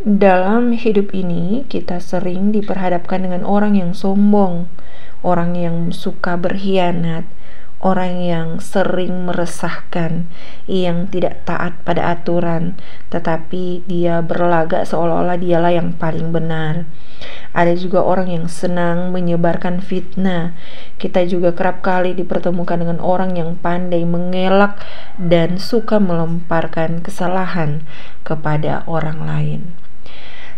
Dalam hidup ini, kita sering diperhadapkan dengan orang yang sombong, orang yang suka berkhianat, orang yang sering meresahkan, yang tidak taat pada aturan, tetapi dia berlagak seolah-olah dialah yang paling benar. Ada juga orang yang senang menyebarkan fitnah. Kita juga kerap kali dipertemukan dengan orang yang pandai mengelak dan suka melemparkan kesalahan kepada orang lain.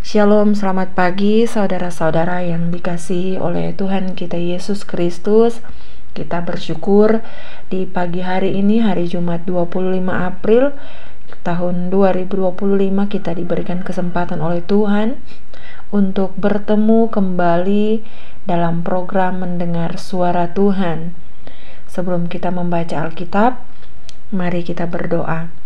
Shalom, selamat pagi saudara-saudara yang dikasihi oleh Tuhan kita Yesus Kristus. Kita bersyukur di pagi hari ini, hari Jumat 25 April tahun 2025, kita diberikan kesempatan oleh Tuhan untuk bertemu kembali dalam program mendengar suara Tuhan. Sebelum kita membaca Alkitab, mari kita berdoa.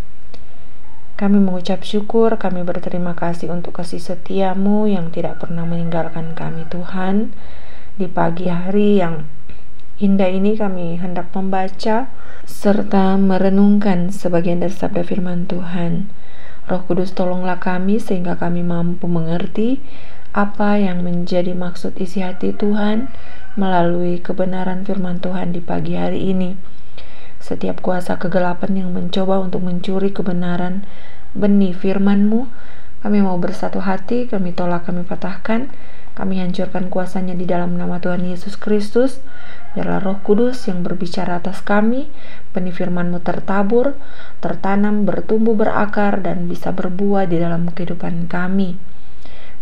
Kami mengucap syukur, kami berterima kasih untuk kasih setia-Mu yang tidak pernah meninggalkan kami, Tuhan. Di pagi hari yang indah ini kami hendak membaca serta merenungkan sebagian dari sabda firman Tuhan. Roh Kudus, tolonglah kami sehingga kami mampu mengerti apa yang menjadi maksud isi hati Tuhan melalui kebenaran firman Tuhan di pagi hari ini. Setiap kuasa kegelapan yang mencoba untuk mencuri kebenaran benih firman-Mu, kami mau bersatu hati, kami tolak, kami patahkan, kami hancurkan kuasanya di dalam nama Tuhan Yesus Kristus. Biarlah Roh Kudus yang berbicara atas kami, benih firman-Mu tertabur, tertanam, bertumbuh, berakar, dan bisa berbuah di dalam kehidupan kami.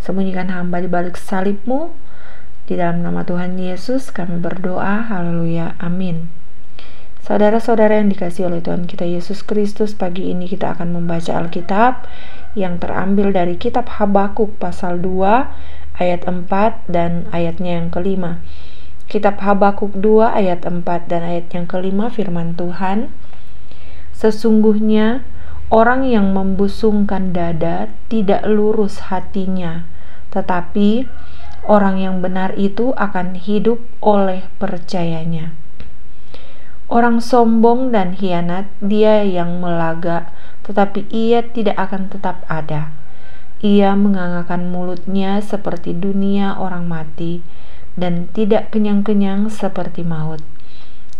Sembunyikan hamba di balik salib-Mu, di dalam nama Tuhan Yesus kami berdoa, haleluya, amin. Saudara-saudara yang dikasihi oleh Tuhan kita Yesus Kristus, pagi ini kita akan membaca Alkitab yang terambil dari kitab Habakuk pasal 2 ayat 4 dan ayatnya yang kelima. Kitab Habakuk 2 ayat 4 dan ayat yang kelima, firman Tuhan, sesungguhnya orang yang membusungkan dada tidak lurus hatinya, tetapi orang yang benar itu akan hidup oleh percayanya. Orang sombong dan hianat, dia yang melagak, tetapi ia tidak akan tetap ada. Ia menganggarkan mulutnya seperti dunia orang mati, dan tidak kenyang-kenyang seperti maut.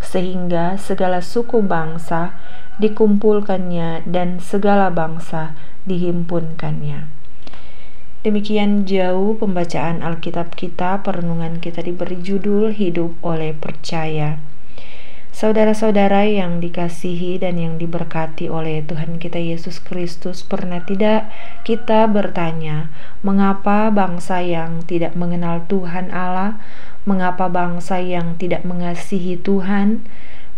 Sehingga segala suku bangsa dikumpulkannya, dan segala bangsa dihimpunkannya. Demikian jauh pembacaan Alkitab kita, perenungan kita diberi judul Hidup oleh Percaya. Saudara-saudara yang dikasihi dan yang diberkati oleh Tuhan kita Yesus Kristus, pernah tidak kita bertanya, mengapa bangsa yang tidak mengenal Tuhan Allah, mengapa bangsa yang tidak mengasihi Tuhan,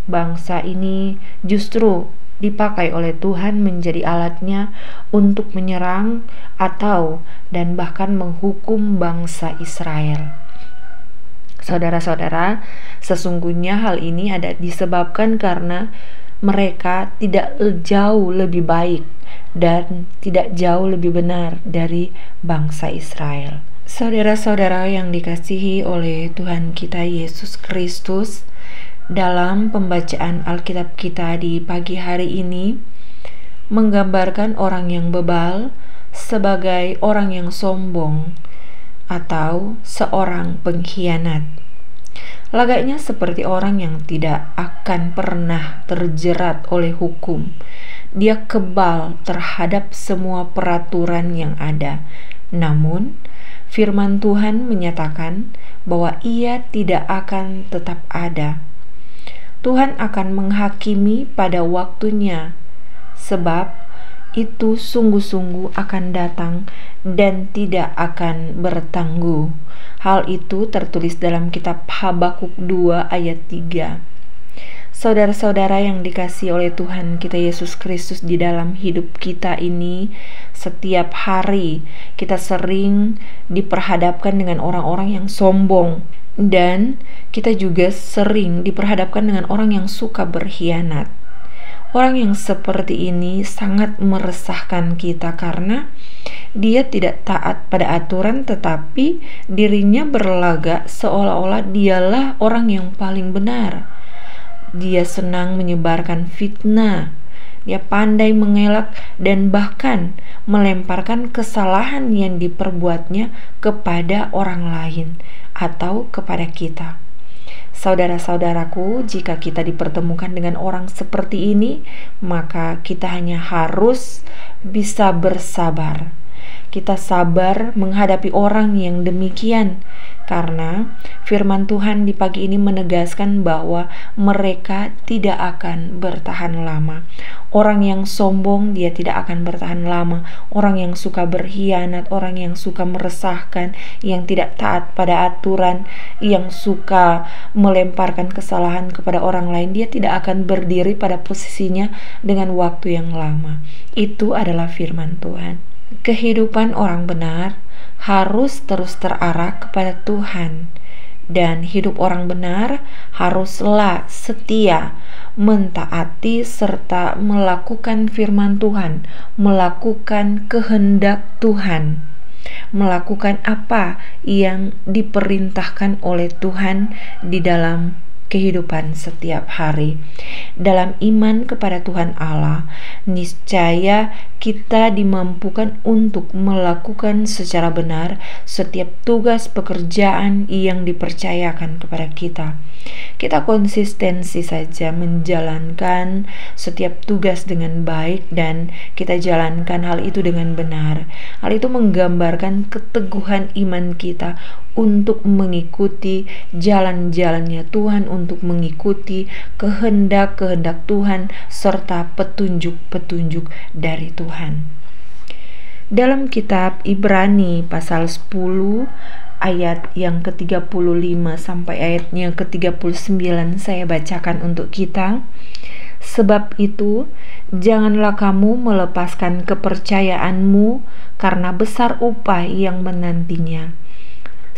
bangsa ini justru dipakai oleh Tuhan menjadi alatnya untuk menyerang atau dan bahkan menghukum bangsa Israel. Saudara-saudara, sesungguhnya hal ini ada disebabkan karena mereka tidak jauh lebih baik dan tidak jauh lebih benar dari bangsa Israel. Saudara-saudara yang dikasihi oleh Tuhan kita Yesus Kristus, dalam pembacaan Alkitab kita di pagi hari ini menggambarkan orang yang bebal sebagai orang yang sombong atau seorang pengkhianat. Lagaknya seperti orang yang tidak akan pernah terjerat oleh hukum. Dia kebal terhadap semua peraturan yang ada. Namun, firman Tuhan menyatakan bahwa ia tidak akan tetap ada. Tuhan akan menghakimi pada waktunya, sebab itu sungguh-sungguh akan datang dan tidak akan bertangguh. Hal itu tertulis dalam kitab Habakuk 2 ayat 3. Saudara-saudara yang dikasihi oleh Tuhan kita Yesus Kristus, di dalam hidup kita ini setiap hari kita sering diperhadapkan dengan orang-orang yang sombong, dan kita juga sering diperhadapkan dengan orang yang suka berkhianat. Orang yang seperti ini sangat meresahkan kita karena dia tidak taat pada aturan, tetapi dirinya berlagak seolah-olah dialah orang yang paling benar. Dia senang menyebarkan fitnah. Dia pandai mengelak dan bahkan melemparkan kesalahan yang diperbuatnya kepada orang lain atau kepada kita. Saudara-saudaraku, jika kita dipertemukan dengan orang seperti ini, maka kita hanya harus bisa bersabar. Kita sabar menghadapi orang yang demikian, karena firman Tuhan di pagi ini menegaskan bahwa mereka tidak akan bertahan lama. Orang yang sombong, dia tidak akan bertahan lama. Orang yang suka berkhianat, orang yang suka meresahkan, yang tidak taat pada aturan, yang suka melemparkan kesalahan kepada orang lain, dia tidak akan berdiri pada posisinya dengan waktu yang lama. Itu adalah firman Tuhan. Kehidupan orang benar harus terus terarah kepada Tuhan, dan hidup orang benar haruslah setia, mentaati serta melakukan firman Tuhan, melakukan kehendak Tuhan, melakukan apa yang diperintahkan oleh Tuhan di dalam kehidupan setiap hari. Dalam iman kepada Tuhan Allah, niscaya kita dimampukan untuk melakukan secara benar setiap tugas pekerjaan yang dipercayakan kepada kita. Kita konsistensi saja menjalankan setiap tugas dengan baik, dan kita jalankan hal itu dengan benar. Hal itu menggambarkan keteguhan iman kita untuk mengikuti jalan-jalannya Tuhan, untuk mengikuti kehendak-kehendak Tuhan serta petunjuk-petunjuk dari Tuhan. Dalam kitab Ibrani pasal 10 ayat yang ke-35 sampai ayatnya ke-39 saya bacakan untuk kita. Sebab itu, janganlah kamu melepaskan kepercayaanmu karena besar upah yang menantinya.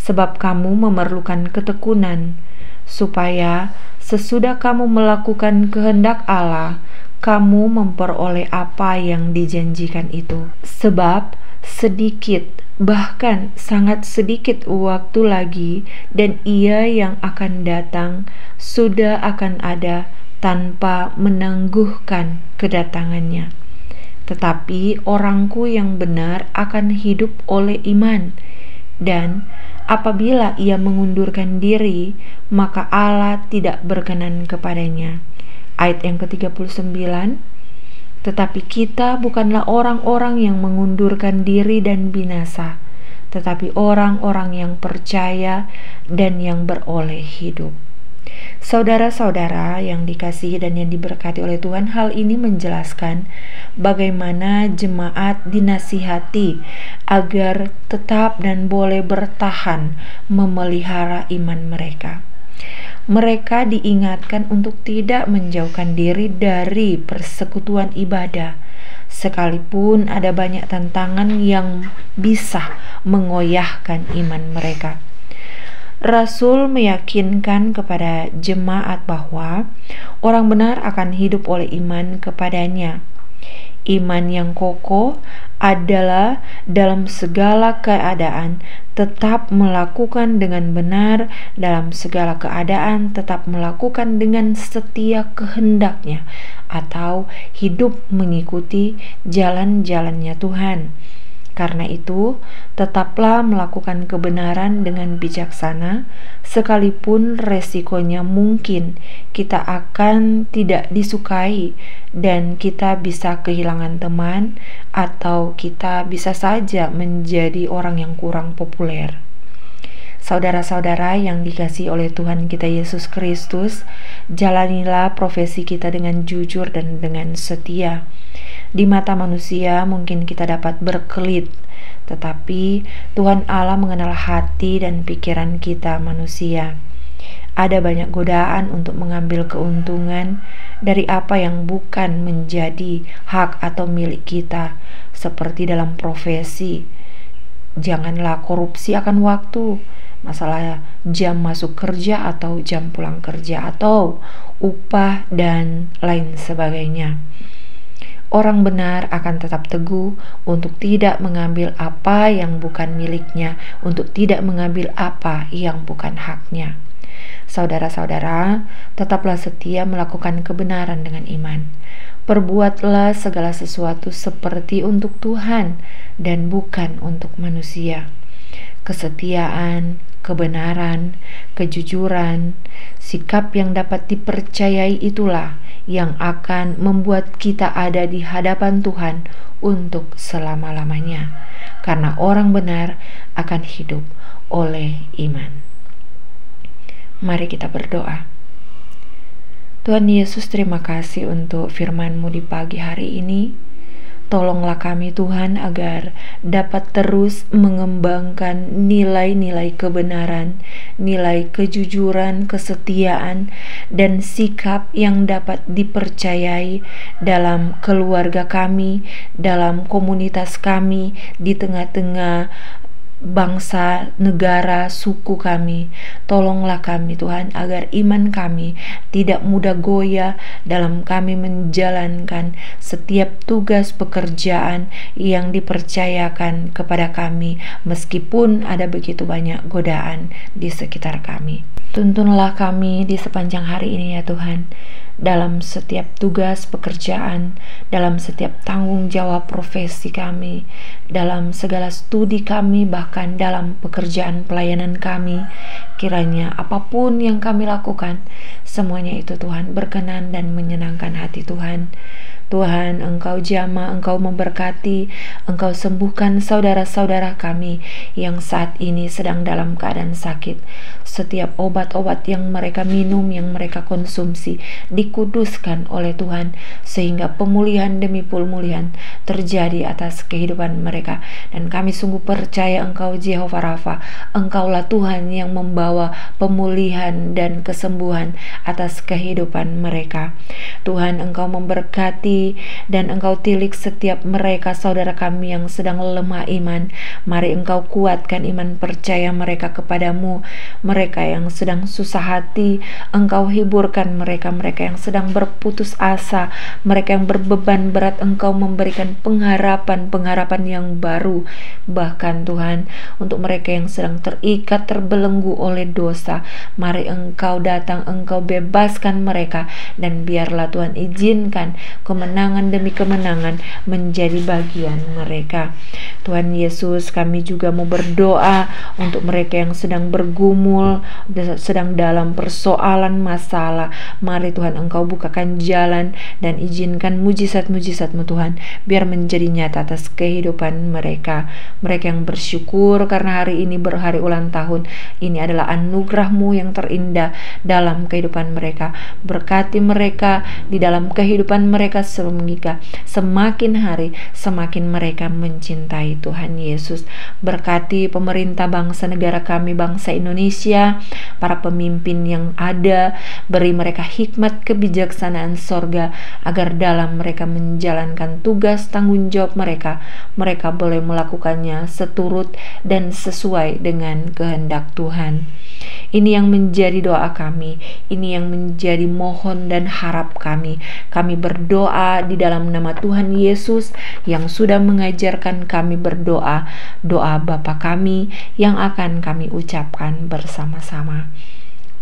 Sebab kamu memerlukan ketekunan, supaya sesudah kamu melakukan kehendak Allah, kamu memperoleh apa yang dijanjikan itu. Sebab sedikit, bahkan sangat sedikit waktu lagi, dan Ia yang akan datang sudah akan ada tanpa menangguhkan kedatangannya. Tetapi orangku yang benar akan hidup oleh iman, dan apabila ia mengundurkan diri, maka Allah tidak berkenan kepadanya. Ayat yang ke-39, tetapi kita bukanlah orang-orang yang mengundurkan diri dan binasa, tetapi orang-orang yang percaya dan yang beroleh hidup. Saudara-saudara yang dikasihi dan yang diberkati oleh Tuhan, hal ini menjelaskan bagaimana jemaat dinasihati agar tetap dan boleh bertahan memelihara iman mereka. Mereka diingatkan untuk tidak menjauhkan diri dari persekutuan ibadah, sekalipun ada banyak tantangan yang bisa mengoyahkan iman mereka. Rasul meyakinkan kepada jemaat bahwa orang benar akan hidup oleh iman kepadanya. Iman yang kokoh adalah dalam segala keadaan tetap melakukan dengan benar, dalam segala keadaan tetap melakukan dengan setia kehendaknya, atau hidup mengikuti jalan-jalannya Tuhan. Karena itu, tetaplah melakukan kebenaran dengan bijaksana, sekalipun resikonya mungkin kita akan tidak disukai dan kita bisa kehilangan teman, atau kita bisa saja menjadi orang yang kurang populer. Saudara-saudara yang dikasihi oleh Tuhan kita Yesus Kristus, jalanilah profesi kita dengan jujur dan dengan setia. Di mata manusia mungkin kita dapat berkelit, tetapi Tuhan Allah mengenal hati dan pikiran kita manusia. Ada banyak godaan untuk mengambil keuntungan dari apa yang bukan menjadi hak atau milik kita, seperti dalam profesi. Janganlah korupsi akan waktu, masalah jam masuk kerja atau jam pulang kerja, atau upah dan lain sebagainya. Orang benar akan tetap teguh untuk tidak mengambil apa yang bukan miliknya, untuk tidak mengambil apa yang bukan haknya. Saudara-saudara, tetaplah setia melakukan kebenaran dengan iman. Perbuatlah segala sesuatu seperti untuk Tuhan dan bukan untuk manusia. Kesetiaan, kebenaran, kejujuran, sikap yang dapat dipercayai itulah yang akan membuat kita ada di hadapan Tuhan untuk selama-lamanya. Karena orang benar akan hidup oleh iman. Mari kita berdoa. Tuhan Yesus, terima kasih untuk firman-Mu di pagi hari ini. Tolonglah kami Tuhan agar dapat terus mengembangkan nilai-nilai kebenaran, nilai kejujuran, kesetiaan, dan sikap yang dapat dipercayai dalam keluarga kami, dalam komunitas kami, di tengah-tengah bangsa, negara, suku kami. Tolonglah kami Tuhan agar iman kami tidak mudah goyah dalam kami menjalankan setiap tugas pekerjaan yang dipercayakan kepada kami, meskipun ada begitu banyak godaan di sekitar kami. Tuntunlah kami di sepanjang hari ini ya Tuhan, dalam setiap tugas pekerjaan, dalam setiap tanggung jawab profesi kami, dalam segala studi kami, bahkan dalam pekerjaan pelayanan kami. Kiranya apapun yang kami lakukan, semuanya itu Tuhan berkenan dan menyenangkan hati Tuhan. Tuhan, Engkau jamah, Engkau memberkati, Engkau sembuhkan saudara-saudara kami yang saat ini sedang dalam keadaan sakit. Setiap obat-obat yang mereka minum, yang mereka konsumsi, dikuduskan oleh Tuhan, sehingga pemulihan demi pemulihan terjadi atas kehidupan mereka. Dan kami sungguh percaya Engkau Jehovah Rafa, Engkaulah Tuhan yang membawa pemulihan dan kesembuhan atas kehidupan mereka. Tuhan, Engkau memberkati dan Engkau tilik setiap mereka saudara kami yang sedang lemah iman. Mari Engkau kuatkan iman percaya mereka kepadamu. Mereka yang sedang susah hati, Engkau hiburkan mereka. Mereka yang sedang berputus asa, mereka yang berbeban berat, Engkau memberikan pengharapan yang baru. Bahkan Tuhan, untuk mereka yang sedang terikat, terbelenggu oleh dosa, mari Engkau datang, Engkau bebaskan mereka, dan biarlah Tuhan izinkan kemenangan demi kemenangan menjadi bagian mereka. Tuhan Yesus, kami juga mau berdoa untuk mereka yang sedang bergumul, sedang dalam persoalan masalah. Mari Tuhan, Engkau bukakan jalan dan izinkan mujizat-mujizat-Mu Tuhan, biar menjadi nyata atas kehidupan mereka. Mereka yang bersyukur karena hari ini berhari ulang tahun, ini adalah anugerah-Mu yang terindah dalam kehidupan mereka. Berkati mereka di dalam kehidupan mereka, sehingga semakin hari semakin mereka mencintai Tuhan Yesus. Berkati pemerintah bangsa negara kami, bangsa Indonesia, para pemimpin yang ada, beri mereka hikmat kebijaksanaan sorga, agar dalam mereka menjalankan tugas tanggung jawab mereka, mereka boleh melakukannya seturut dan sesuai dengan kehendak Tuhan. Ini yang menjadi doa kami, ini yang menjadi mohon dan harap kami. Kami berdoa di dalam nama Tuhan Yesus yang sudah mengajarkan kami berdoa, doa Bapa kami yang akan kami ucapkan bersama-sama.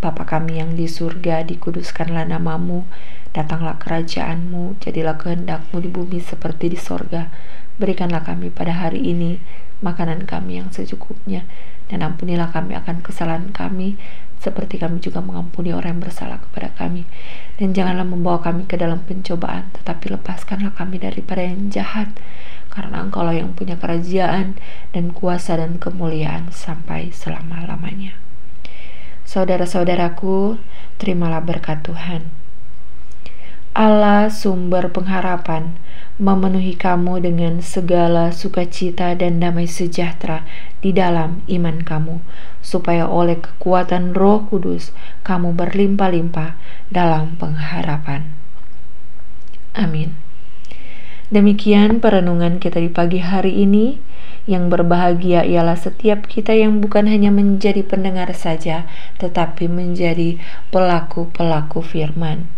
Bapa kami yang di surga, dikuduskanlah nama-Mu, datanglah kerajaan-Mu, jadilah kehendak-Mu di bumi seperti di sorga. Berikanlah kami pada hari ini makanan kami yang secukupnya, dan ampunilah kami akan kesalahan kami, seperti kami juga mengampuni orang yang bersalah kepada kami. Dan janganlah membawa kami ke dalam pencobaan, tetapi lepaskanlah kami daripada yang jahat, karena Engkaulah yang punya kerajaan dan kuasa dan kemuliaan sampai selama-lamanya. Saudara-saudaraku, terimalah berkat Tuhan. Allah sumber pengharapan memenuhi kamu dengan segala sukacita dan damai sejahtera di dalam iman kamu, supaya oleh kekuatan Roh Kudus kamu berlimpah-limpah dalam pengharapan. Amin. Demikian perenungan kita di pagi hari ini. Yang berbahagia ialah setiap kita yang bukan hanya menjadi pendengar saja, tetapi menjadi pelaku-pelaku firman.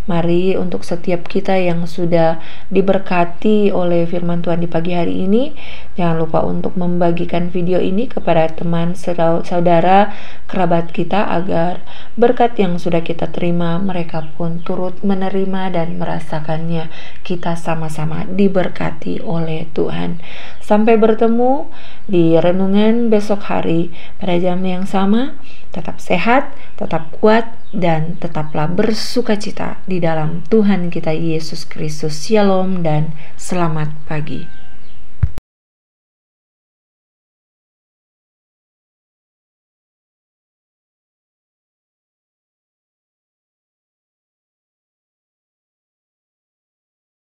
Mari untuk setiap kita yang sudah diberkati oleh firman Tuhan di pagi hari ini, jangan lupa untuk membagikan video ini kepada teman, saudara, kerabat kita, agar berkat yang sudah kita terima mereka pun turut menerima dan merasakannya. Kita sama-sama diberkati oleh Tuhan. Sampai bertemu di renungan besok hari pada jam yang sama. Tetap sehat, tetap kuat, dan tetaplah bersukacita di dalam Tuhan kita Yesus Kristus. Shalom dan selamat pagi.